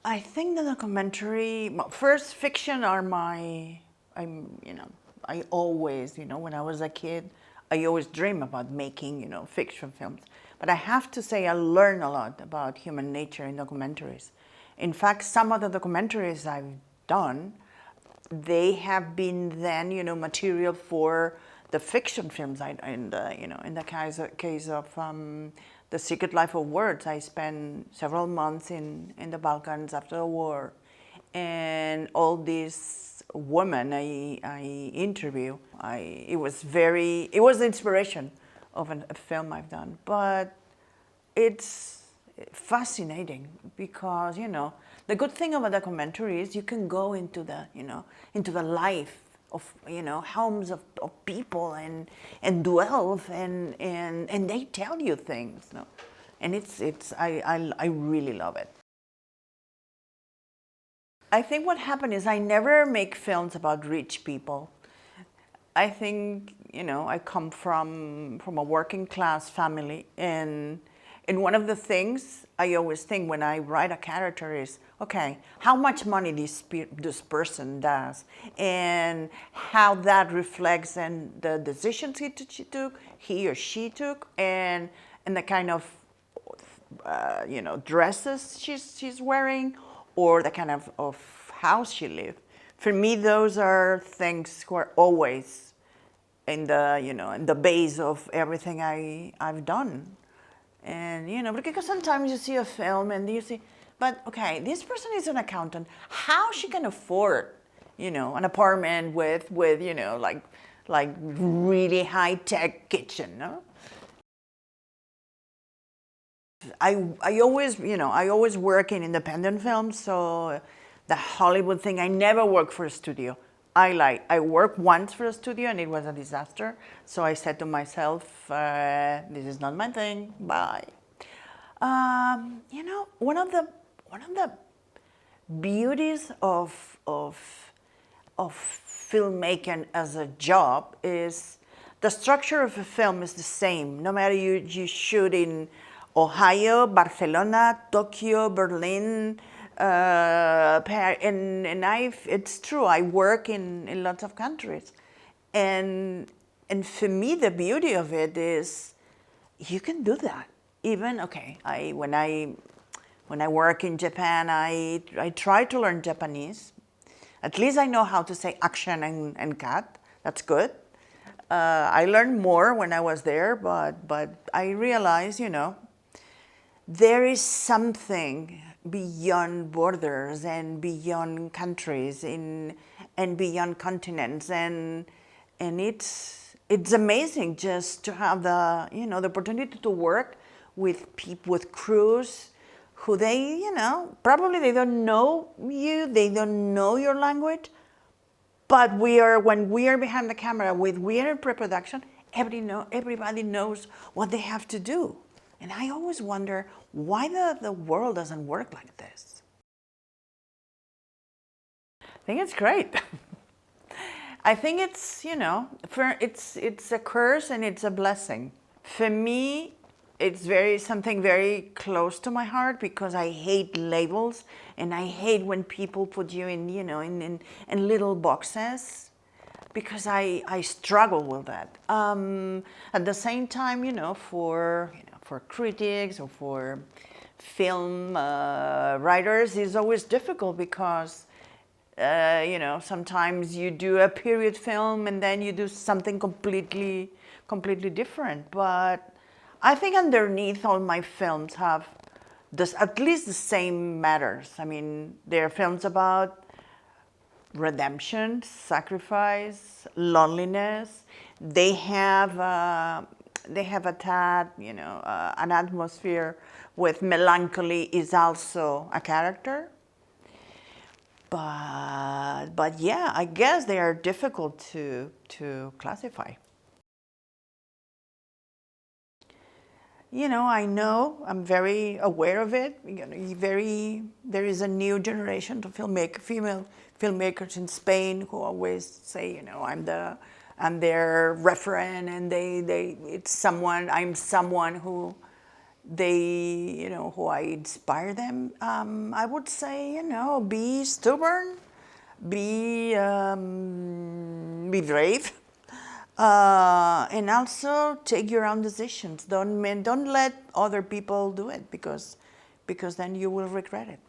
I think the documentary, well, first fiction are I always, when I was a kid, I always dream about making, fiction films. But I have to say I learn a lot about human nature in documentaries. In fact, some of the documentaries I've done, they have been then, material for the fiction films. In the case of The Secret Life of Words, I spent several months in the Balkans after the war, and all these women I interview, it was the inspiration of a film I've done. But it's fascinating because the good thing about a documentary is you can go into the life of homes of people and dwell and they tell you things, and I really love it. I think what happened is I never make films about rich people. I think, I come from a working class family, and one of the things I always think when I write a character is, okay, how much money this person does, and how that reflects in the decisions he or she took, and the kind of dresses she's wearing, or the kind of house she lives. For me, those are things who are always in the base of everything I've done. And because sometimes you see a film and you see, but okay, this person is an accountant. How she can afford, an apartment with like really high tech kitchen, no? I always work in independent films, so the Hollywood thing, I never work for a studio. I worked once for a studio and it was a disaster. So I said to myself, this is not my thing. Bye. One of the beauties of filmmaking as a job is the structure of a film is the same. No matter you shoot in Ohio, Barcelona, Tokyo, Berlin, it's true. I work in lots of countries, and for me the beauty of it is you can do that. Even okay, when I work in Japan, I try to learn Japanese. At least I know how to say action and cut. That's good. I learned more when I was there, but I realized, there is something beyond borders and beyond countries and beyond continents, and it's amazing just to have the opportunity to work with people, with crews who probably they don't know you, they don't know your language, but when we are behind the camera, we are in pre-production, everybody knows what they have to do. And I always wonder why the world doesn't work like this. I think it's great. I think it's, it's a curse and it's a blessing. For me, it's something very close to my heart because I hate labels and I hate when people put you in little boxes, because I struggle with that. At the same time, for critics or for film writers, it's always difficult because sometimes you do a period film and then you do something completely different. But I think underneath all my films have at least the same matters. I mean, they're films about redemption, sacrifice, loneliness. They have a tad, an atmosphere with melancholy is also a character. But yeah, I guess they are difficult to classify. I'm very aware of it. There is a new generation of female filmmakers in Spain who always say, I'm their referent, and I'm someone who they, who I inspire them, I would say, be stubborn, be brave, and also take your own decisions. Don't let other people do it because then you will regret it.